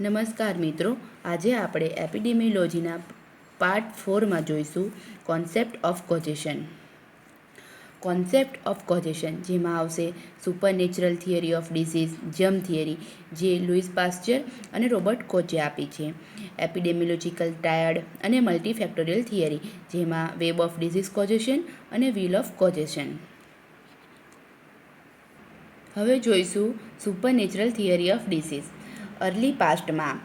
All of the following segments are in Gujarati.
નમસ્કાર મિત્રો, આજે આપણે એપિડેમિયોલોજીના પાર્ટ 4માં જોઈશું concept of causation. Concept of causation જેમાં આવશે supernatural theory of disease, germ theory, જે લુઈસ પાસ્ચર અને રોબર્ટ કોચે આપી છે. એપિડેમિયોલોજીકલ ટ્રાયડ અને મલ્ટીફેક્ટોરિયલ થિયરી, જેમાં વેબ ઓફ ડિસીઝ કોઝેશન અને વ્હીલ ઓફ કોઝેશન. હવે જોઈશું supernatural theory of disease. Early પાસ્ટમાં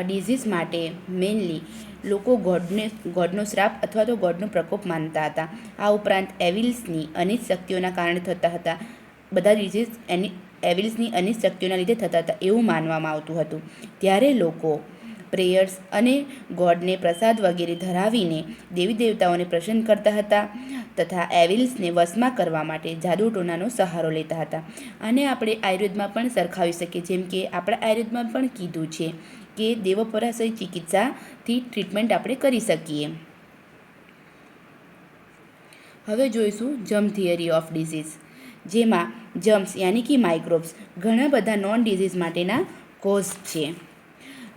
ડિઝીઝ માટે મેઇનલી લોકો ગોડનો શ્રાપ અથવા તો ગોડનો પ્રકોપ માનતા હતા. આ ઉપરાંત એવિલ્સની અનિષ્ટ શક્તિઓના કારણે થતા હતા. બધા ડિઝીઝ એવિલ્સની અનિષ્ટ શક્તિઓના લીધે થતા હતા એવું માનવામાં આવતું હતું. ત્યારે લોકો પ્રેયર્સ અને ગોડને પ્રસાદ વગેરે ધરાવીને દેવી દેવતાઓને પ્રસન્ન કરતા હતા તથા એવિલ્સને વશમાં કરવા માટે જાદુ ટોનાનો સહારો લેતા હતા. આને આપણે આયુર્વેદમાં પણ સરખાવી શકીએ, જેમ કે આપણા આયુર્વેદમાં પણ કીધું છે કે દેવપરાશય ચિકિત્સાથી ટ્રીટમેન્ટ આપણે કરી શકીએ. હવે જોઈશું જર્મ થિયરી ઓફ ડિસીઝ, જેમાં જર્મ્સ યાની કે માઇક્રોબ્સ ઘણા બધા નોન ડિઝીઝ માટેના કોઝ છે.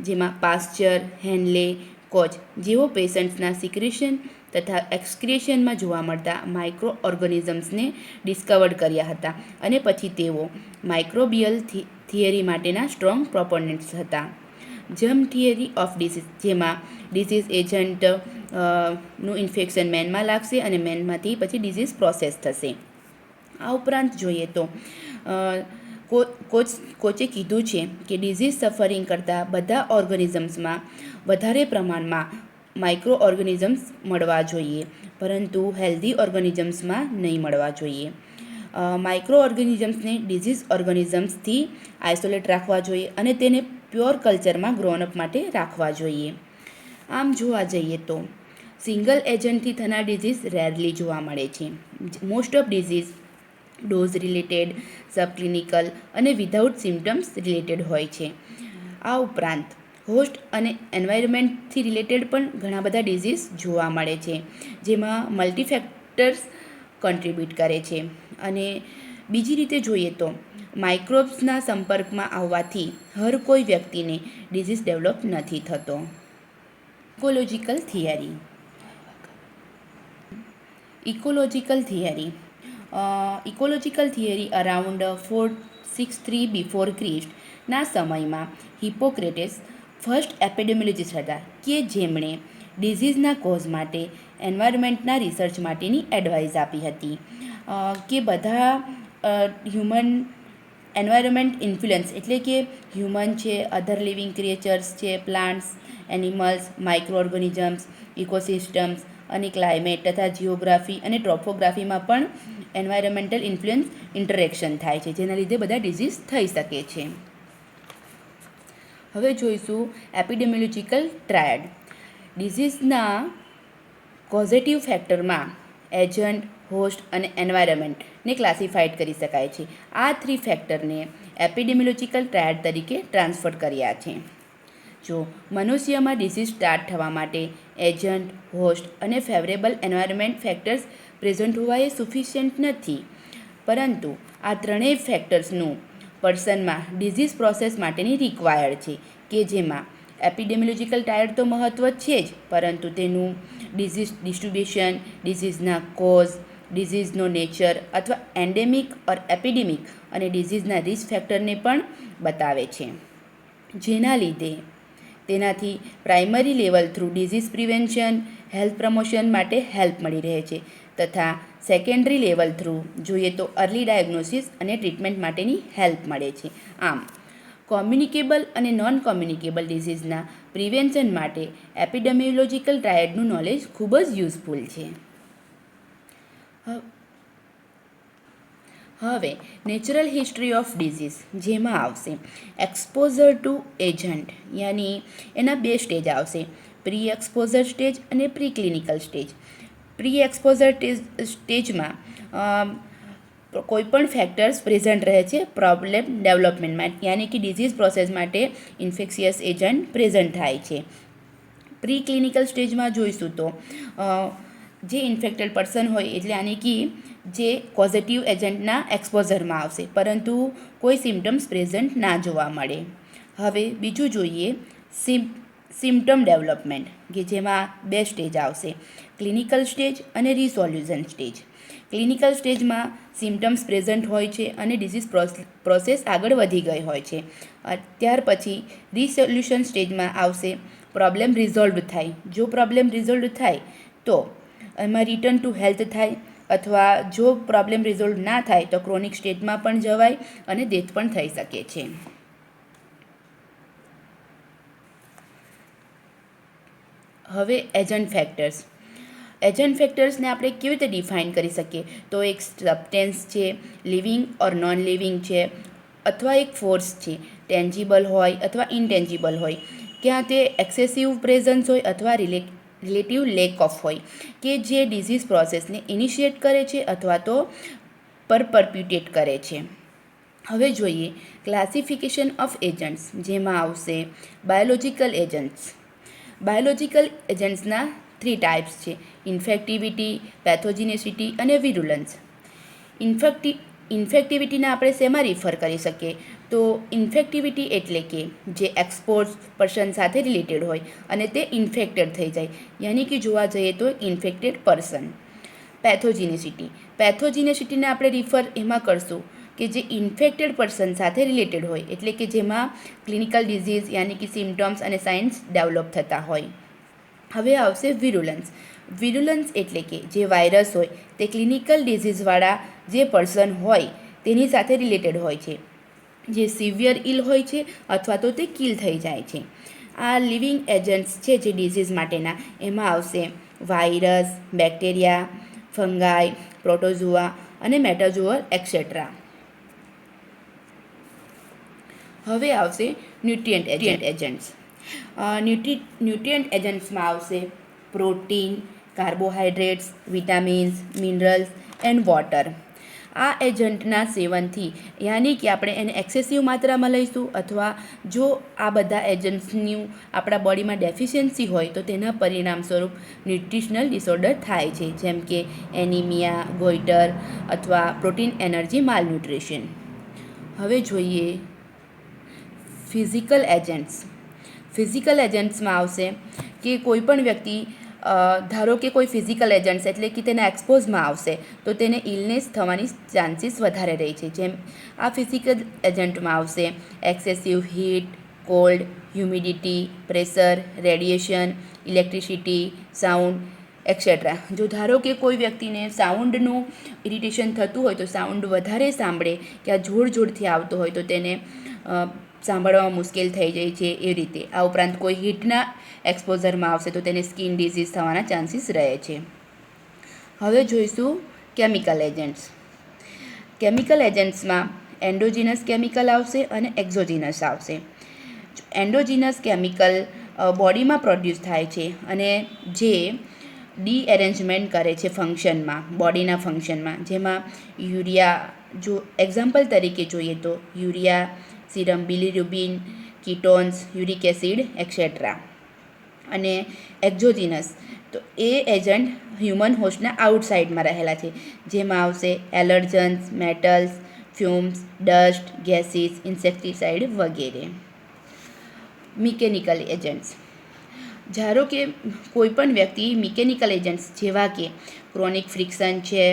જેમાં પાસ્ચર, હેનલે, કોચ જેવો પેશન્ટ્સના સિક્રેશન તથા એક્સક્રિએશનમાં જોવા મળતા માઇક્રો ઓર્ગેનિઝમ્સને ડિસ્કવર્ડ કર્યા હતા અને પછી તેઓ માઇક્રોબિયલ થિયરી માટેના સ્ટ્રોંગ પ્રોપોનન્ટ્સ હતા. જર્મ થિયરી ઓફ ડિસીઝ, જેમાં ડિસીઝ એજન્ટ નું ઇન્ફેક્શન મેનમાં લાગશે અને મેનમાંથી પછી ડિસીઝ પ્રોસેસ થશે. આ ઉપરાંત જોઈએ તો કોચે કીધું છે કે ડિઝીઝ સફરિંગ કરતાં બધા ઓર્ગેનિઝમ્સમાં વધારે પ્રમાણમાં માઇક્રો ઓર્ગેનિઝમ્સ મળવા જોઈએ, પરંતુ હેલ્ધી ઓર્ગેનિઝમ્સમાં નહીં મળવા જોઈએ. માઇક્રો ઓર્ગેનિઝમ્સને ડિઝીઝ ઓર્ગેનિઝમ્સથી આઇસોલેટ રાખવા જોઈએ અને તેને પ્યોર કલ્ચરમાં ગ્રોનઅપ માટે રાખવા જોઈએ. આમ જોવા જઈએ તો સિંગલ એજન્ટથી થનાર ડિઝીઝ રેરલી જોવા મળે છે. Most of disease dose related, subclinical અને વિધાઉટ સિમ્ટમ્સ રિલેટેડ હોય છે. આ ઉપરાંત હોસ્ટ અને એન્વાયરમેન્ટથી રિલેટેડ પણ ઘણા બધા ડિઝીઝ જોવા મળે છે, જેમાં મલ્ટીફેક્ટર્સ કન્ટ્રીબ્યુટ કરે છે. અને બીજી રીતે જોઈએ તો માઇક્રોબ્સના સંપર્કમાં આવવાથી હર કોઈ વ્યક્તિને ડિઝીઝ ડેવલપ નથી થતો. Ecological theory. Ecological theory around 463 before ક્રિસ્ટના સમયમાં હિપોક્રેટિસ ફર્સ્ટ એપિડેમિયોલોજીસ્ટ હતા કે જેમણે ડિઝીઝના કોઝ માટે એન્વાયરમેન્ટના રિસર્ચ માટેની એડવાઇસ આપી હતી કે બધા હ્યુમન એન્વાયરમેન્ટ ઇન્ફ્લુઅન્સ એટલે કે હ્યુમન છે, અધર લિવિંગ ક્રિએચર્સ છે, plants, animals, micro organisms, ecosystems અને ક્લાઇમેટ તથા જીઓગ્રાફી અને ટ્રોપોગ્રાફીમાં પણ એન્વાયરમેન્ટલ ઇન્ફ્લુઅન્સ ઇન્ટરેક્શન થાય છે, જેના લીધે બધા ડિઝીઝ થઈ શકે છે. હવે જોઈશું એપિડેમિયોલોજીકલ ટ્રાયડ. ડિઝીઝના કોઝેટિવ ફેક્ટરમાં એજન્ટ, હોસ્ટ અને એન્વાયરમેન્ટને ક્લાસિફાઈડ કરી શકાય છે. આ 3 ફેક્ટરને એપિડેમિયોલોજીકલ ટ્રાયડ તરીકે ટ્રાન્સફર કર્યા છે. જો મનુષ્યમાં ડિસીઝ સ્ટાર્ટ થવા માટે એજન્ટ, હોસ્ટ અને ફેવરેબલ એન્વાયરમેન્ટ ફેક્ટર્સ પ્રેઝન્ટ હોવા એ સફિશિયન્ટ નથી, પરંતુ આ ત્રણેય ફેક્ટર્સનું પર્સનમાં ડિઝીઝ પ્રોસેસ માટેની રિક્વાયર્ડ છે, કે જેમાં એપિડેમિયોલોજીકલ ટ્રાયડ તો મહત્ત્વ છે જ, પરંતુ તેનું ડિઝીઝ ડિસ્ટ્રીબ્યુશન, ડિઝીઝના કોઝ, ડિઝીઝનો નેચર અથવા એન્ડેમિક ઓર એપિડેમિક અને ડિઝીઝના રિસ્ક ફેક્ટરને પણ બતાવે છે, જેના લીધે તેનાથી primary level through disease prevention, health promotion માટે હેલ્પ મળી રહે છે તથા સેકન્ડરી લેવલ થ્રુ જોઈએ તો અર્લી ડાયગ્નોસિસ અને ટ્રીટમેન્ટ માટેની હેલ્પ મળે છે. આમ કોમ્યુનિકેબલ અને નોન કોમ્યુનિકેબલ ડિઝીઝના પ્રિવેન્શન માટે એપિડેમિયોલોજીકલ ટ્રાયડનું નોલેજ ખૂબ જ યુઝફુલ છે. હવે નેચરલ હિસ્ટ્રી ઓફ ડિઝીઝ, જેમાં આવશે એક્સપોઝર ટુ એજન્ટ, યાની એના 2 સ્ટેજ આવશે, પ્રી એક્સપોઝર સ્ટેજ અને pre clinical stage. Pre exposure સ્ટેજમાં કોઈપણ ફેક્ટર્સ પ્રેઝન્ટ રહે છે પ્રોબ્લેમ ડેવલપમેન્ટમાં, યાની કે ડિઝીઝ પ્રોસેસ માટે ઇન્ફેક્શિયસ એજન્ટ પ્રેઝન્ટ થાય છે. પ્રી ક્લિનિકલ સ્ટેજમાં જોઈશું તો જે ઇન્ફેક્ટેડ પર્સન હોય એટલે આની કે જે પોઝિટિવ એજન્ટના એક્સપોઝરમાં આવશે, પરંતુ કોઈ સિમ્ટમ્સ પ્રેઝન્ટ ના જોવા મળે. હવે બીજું જોઈએ સિમ્પટમ ડેવલપમેન્ટ, કે જેમાં 2 સ્ટેજ આવશે, ક્લિનિકલ સ્ટેજ અને રિસોલ્યુશન સ્ટેજ. ક્લિનિકલ સ્ટેજમાં સિમ્પટમ્સ પ્રેઝન્ટ હોય છે અને ડિઝીઝ પ્રોસેસ આગળ વધી ગઈ હોય છે. ત્યાર પછી રિસોલ્યુશન સ્ટેજમાં આવશે પ્રોબ્લેમ રિઝોલ્વ થાય. જો પ્રોબ્લેમ રિઝોલ્વ થાય તો એમાં રિટર્ન ટુ હેલ્થ થાય, અથવા જો પ્રોબ્લેમ રિઝોલ્વ ના થાય તો ક્રોનિક સ્ટેજમાં પણ જવાય અને ડેથ પણ થઈ શકે છે. હવે એજન્ટ ફેક્ટર્સ. એજન્ટ ફેક્ટર્સને આપણે કેવી રીતે ડિફાઇન કરી શકીએ? તો એક સબસ્ટેન્સ છે, લિવિંગ ઓર નોન લિવિંગ છે, અથવા એક ફોર્સ છે, ટેન્જિબલ હોય અથવા ઇનટેન્જિબલ હોય, ક્યાં તે એક્સેસિવ પ્રેઝન્સ હોય અથવા રિલેટિવ લેક ઓફ હોય, કે જે ડિઝીઝ પ્રોસેસને ઇનિશિએટ કરે છે અથવા તો પરપર્પ્યુટેટ કરે છે. હવે જોઈએ ક્લાસિફિકેશન ઓફ એજન્ટ્સ, જેમાં આવશે બાયોલોજિકલ એજન્ટ્સ. બાયોલોજિકલ એજન્ટ્સના 3 ટાઈપ્સ છે, ઇન્ફેક્ટિવિટી, પેથોજિનેસિટી અને વિરુલન્સ. ઇન્ફેક્ટિવિટીને આપણે શેમાં રિફર કરી શકીએ? તો ઇન્ફેક્ટિવિટી એટલે કે જે એક્સપોઝ પર્સન સાથે રિલેટેડ હોય અને તે ઇન્ફેક્ટેડ થઈ જાય, યાની કે જોવા જઈએ તો ઇન્ફેક્ટેડ પર્સન. પેથોજિનેસિટીને આપણે રિફર એમાં કરશું કે જે ઇન્ફેક્ટેડ પર્સન સાથે રિલેટેડ હોય, એટલે કે જેમાં ક્લિનિકલ ડિઝીઝ યાની કે સિમ્પટમ્સ અને સાઇન્સ ડેવલપ થતા હોય. હવે આવશે વિરુલન્સ. વિરુલન્સ એટલે કે જે વાયરસ હોય તે ક્લિનિકલ ડિઝીઝવાળા જે પર્સન હોય તેની સાથે રિલેટેડ હોય છે, જે સિવિયર ઇલ હોય છે અથવા તો તે કિલ થઈ જાય છે. આ લિવિંગ એજન્ટ્સ છે જે ડિઝીઝ માટેના, એમાં આવશે વાયરસ, બેક્ટેરિયા, ફંગાઈ, પ્રોટોઝોઆ અને મેટાઝોઅર એક્સેટ્રા. હવે આવશે ન્યુટ્રિયન્ટ એજન્ટ્સ. ન્યુટ્રિયન્ટ એજન્ટ્સમાં આવશે protein, carbohydrates, vitamins, minerals and water. આ એજન્ટના સેવનથી, યાની કે આપણે એને એક્સેસિવ માત્રામાં લઈશું અથવા જો આ બધા એજન્ટ્સની આપણા બોડીમાં ડેફિશિયન્સી હોય તો તેના પરિણામ સ્વરૂપ ન્યુટ્રિશનલ ડિસઓર્ડર થાય છે, જેમ કે એનિમિયા, ગોઈટર અથવા પ્રોટીન એનર્જી માલન્યુટ્રિશન. હવે જોઈએ ફિઝિકલ એજન્ટ્સ. ફિઝિકલ એજન્ટ્સમાં આવશે કે કોઈ પણ વ્યક્તિ, ધારો કે કોઈ ફિઝિકલ એજન્ટ્સ એટલે કે તેના એક્સપોઝમાં આવશે તો તેને ઇલનેસ થવાની ચાન્સીસ વધારે રહે છે. જેમ આ ફિઝિકલ એજન્ટમાં આવશે excessive heat, cold, humidity, pressure, radiation, electricity, sound et cetera. જો ધારો કે કોઈ વ્યક્તિને સાઉન્ડનું ઇરિટેશન થતું હોય તો સાઉન્ડ વધારે સાંભળે કે આ જોરથી આવતો હોય તો તેને સાંભળવામાં મુશ્કેલ થઈ જાય છે, એ રીતે. આ ઉપરાંત કોઈ હીટના એક્સપોઝરમાં આવશે તો તેને સ્કિન ડિઝીઝ થવાના ચાન્સીસ રહે છે. હવે જોઈશું કેમિકલ એજન્ટ્સ. કેમિકલ એજન્ટ્સમાં એન્ડોજીનસ કેમિકલ આવશે અને એક્ઝોજીનસ આવશે. એન્ડોજીનસ કેમિકલ બોડીમાં પ્રોડ્યુસ થાય છે અને જે ડીએરેન્જમેન્ટ કરે છે ફંક્શનમાં, બોડીના ફંક્શનમાં, જેમાં યુરિયા, જો એક્ઝામ્પલ તરીકે જોઈએ તો urea, serum bilirubin, ketones, uric acid etcetera. અને એક્ઝોજીનસ, તો એ એજન્ટ હ્યુમન હોસ્ટના આઉટસાઇડમાં રહેલા છે, જેમાં આવશે allergens, metals, fumes, dust, gases, insecticide વગેરે. Mechanical agents. ધારો કે કોઈ પણ વ્યક્તિ મિકેનિકલ એજન્ટ્સ જેવા કે ક્રોનિક ફ્રિક્શન છે,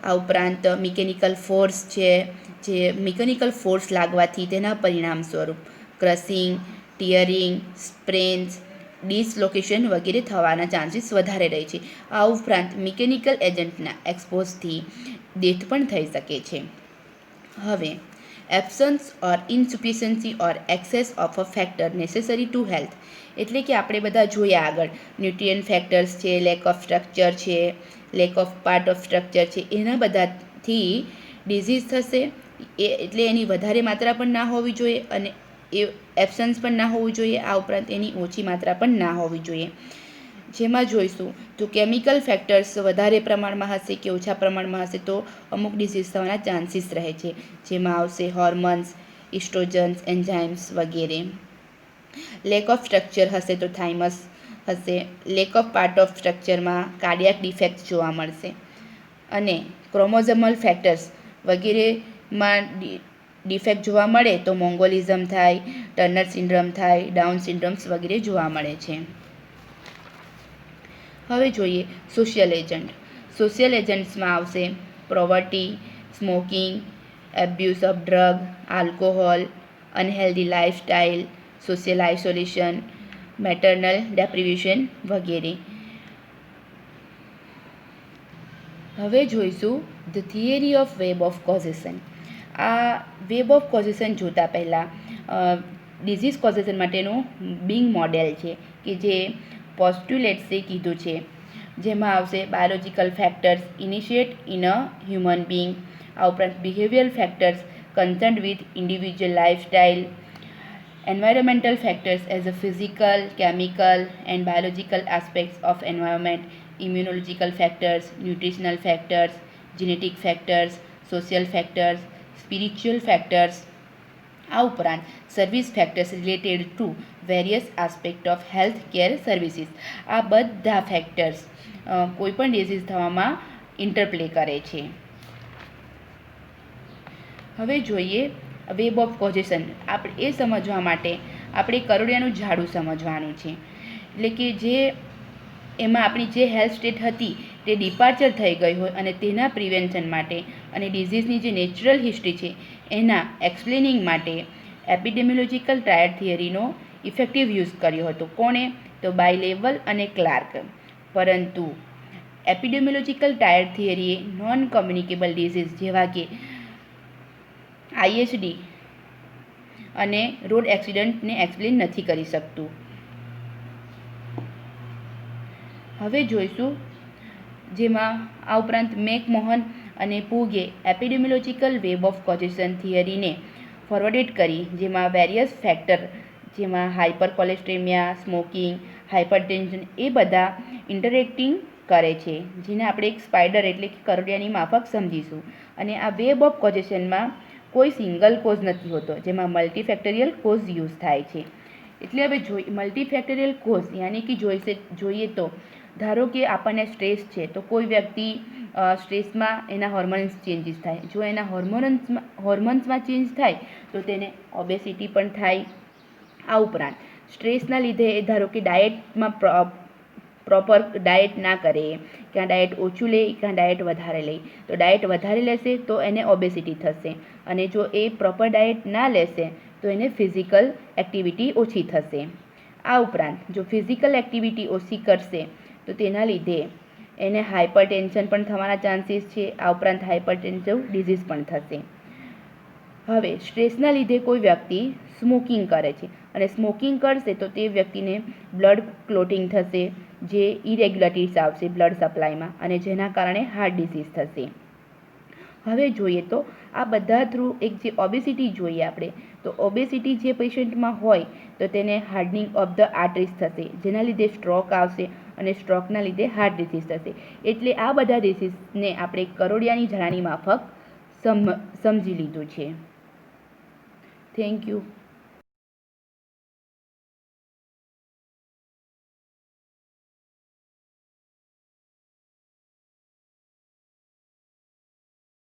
આ ઉપરાંત મિકેનિકલ ફોર્સ છે, જે મિકેનિકલ ફોર્સ લાગવાથી તેના પરિણામ સ્વરૂપ ક્રશિંગ, ટિયરિંગ, સ્પ્રેન્સ, ડિસલોકેશન વગેરે થવાના ચાન્સીસ વધારે રહે છે. આ ઉપરાંત મિકેનિકલ એજન્ટના એક્સપોઝથી ડેથ પણ થઈ શકે છે. હવે absence or insufficiency or excess of a factor necessary to health, એટલે કે આપણે બધા જોયા આગળ ન્યુટ્રિયન્ટ ફેક્ટર્સ છે, લેક ઓફ સ્ટ્રક્ચર છે, lack of part of structure છે, એના બધાથી ડિઝીઝ થશે. એટલે એની વધારે માત્રા પણ ના હોવી જોઈએ અને એ એબ્સન્સ પણ ના હોવું જોઈએ. આ ઉપરાંત એની ઓછી માત્રા પણ ના હોવી જોઈએ. જેમાં જોઈશું તો કેમિકલ ફેક્ટર્સ વધારે પ્રમાણમાં હશે કે ઓછા પ્રમાણમાં હશે તો અમુક ડિઝીઝ થવાના ચાન્સીસ રહે છે, જેમાં આવશે હોર્મોન્સ, ઇસ્ટ્રોજન્સ, એન્ઝાઇમ્સ વગેરે. લેક ઓફ સ્ટ્રક્ચર હશે તો થાઇમસ હશે. લેક ઓફ પાર્ટ ઓફ સ્ટ્રક્ચરમાં કાર્ડિયાક ડિફેક્ટ જોવા મળશે. અને ક્રોમોઝોમલ ફેક્ટર્સ વગેરેમાં ડિફેક્ટ જોવા મળે તો મોંગોલિઝમ થાય, ટર્નર સિન્ડ્રોમ થાય, ડાઉન સિન્ડ્રોમ્સ વગેરે જોવા મળે છે. હવે જોઈએ સોશિયલ એજન્ટ. સોશિયલ એજન્ટ્સમાં આવશે poverty, smoking, abuse of drug, alcohol, unhealthy lifestyle, social isolation, maternal deprivation વગેરે. હવે જોઈશું the theory of web of causation. આ વેબ ઓફ કોઝેશન જોતાં પહેલાં ડિઝીઝ કોઝેશન માટેનું બિંગ મોડેલ છે કે જે પોસ્ટ્યુલેટ્સે કીધું છે, જેમાં આવશે biological factors initiate in a human being, આ ઉપરાંત behavioural factors કન્સર્ન્ડ with individual lifestyle, environmental factors as a physical, chemical and biological aspects of environment, immunological factors, nutritional factors, genetic factors, social factors, spiritual factors, આ ઉપરાંત service factors related to various aspect of health care services. આ બધા ફેક્ટર્સ કોઈપણ ડિઝીઝ થવામાં ઇન્ટરપ્લે કરે છે. હવે જોઈએ વેબ ઓફ કોઝેશન. આપણે એ સમજવા માટે આપણે કરોળિયાનું ઝાડું સમજવાનું છે. એટલે કે જે એમાં આપણી જે હેલ્થ સ્ટેટ હતી તે ડિપાર્ચર થઈ ગઈ હોય અને તેના પ્રિવેન્શન માટે અને ડિઝીઝની જે નેચરલ હિસ્ટ્રી છે એના એક્સપ્લેનિંગ માટે એપિડેમિયોલોજિકલ ટ્રાયડ થિયરીનો ઇફેક્ટિવ યુઝ કર્યો હતો. કોણે? તો બાયલેવલ અને ક્લાર્ક. પરંતુ એપિડેમિયોલોજિકલ ટ્રાયડ થિયરીએ નોન કમ્યુનિકેબલ ડિઝીઝ જેવા કે આઈએચડી અને રોડ એક્સિડન્ટને એક્સપ્લેન નથી કરી શકતું. હવે જોઈશું જેમાં આ ઉપરાંત મેકમોહન અને પુગે એપિડેમિયોલોજિકલ વેબ ઓફ કોઝેશન થિયરીને ફોરવર્ડેડ કરી, જેમાં વેરિયસ ફેક્ટર જેમાં હાઇપર કોલેસ્ટ્રેમિયા, સ્મોકિંગ, હાઇપરટેન્શન એ બધા ઇન્ટરેક્ટિંગ કરે છે, જેને આપણે એક સ્પાઈડર એટલે કે કરોળિયાની માફક સમજીશું. અને આ વેબ ઓફ કોઝેશનમાં કોઈ સિંગલ કોઝ નથી હોતો, જેમાં મલ્ટીફેક્ટરિયલ કોઝ યુઝ થાય છે. એટલે હવે મલ્ટીફેક્ટરિયલ કોઝ યાની કે જોઈએ તો ધારો કે આપણને સ્ટ્રેસ છે તો કોઈ વ્યક્તિ સ્ટ્રેસમાં એના હોર્મોન્સ ચેન્જીસ થાય. જો એના હોર્મોન્સમાં ચેન્જ થાય તો તેને ઓબેસિટી પણ થાય. આ ઉપરાંત સ્ટ્રેસના લીધે ધારો કે ડાયટમાં પ્રોપર ડાયટ ના કરે, ક્યાં ડાયટ ઓછું લે ક્યાં ડાયટ વધારે લે, તો ડાયટ વધારે લેશે તો એને ઓબેસિટી થશે, અને જો એ પ્રોપર ડાયટ ના લેશે તો એને ફિઝિકલ એક્ટિવિટી ઓછી થશે. આ ઉપરાંત જો ફિઝિકલ એક્ટિવિટી ઓછી કરશે તો તેના લીધે એને હાઇપરટેન્શન પણ થવાના ચાન્સીસ છે. આ ઉપરાંત હાઇપરટેન્સિવ ડિઝીઝ પણ થશે. હવે સ્ટ્રેસના લીધે કોઈ વ્યક્તિ સ્મોકિંગ કરે છે અને સ્મોકિંગ કરશે તો તે વ્યક્તિને બ્લડ ક્લોટિંગ થશે, જે ઇરેગ્યુલારિટીઝ આવશે બ્લડ સપ્લાયમાં અને જેના કારણે હાર્ટ ડિઝીઝ થશે. હવે જોઈએ તો આ બધા થ્રુ એક જે ઓબેસિટી જોઈએ આપણે, તો ઓબેસિટી જે પેશન્ટમાં હોય તો તેને હાર્ડનિંગ ઓફ ધ આર્ટરીઝ થશે, જેના લીધે સ્ટ્રોક આવશે અને સ્ટ્રોકના લીધે હાર્ટ ડિઝીઝ થશે. એટલે આ બધા ડિઝીઝને આપણે કરોળિયાની ઝાડાની માફક સમજી લીધું છે. Thank you.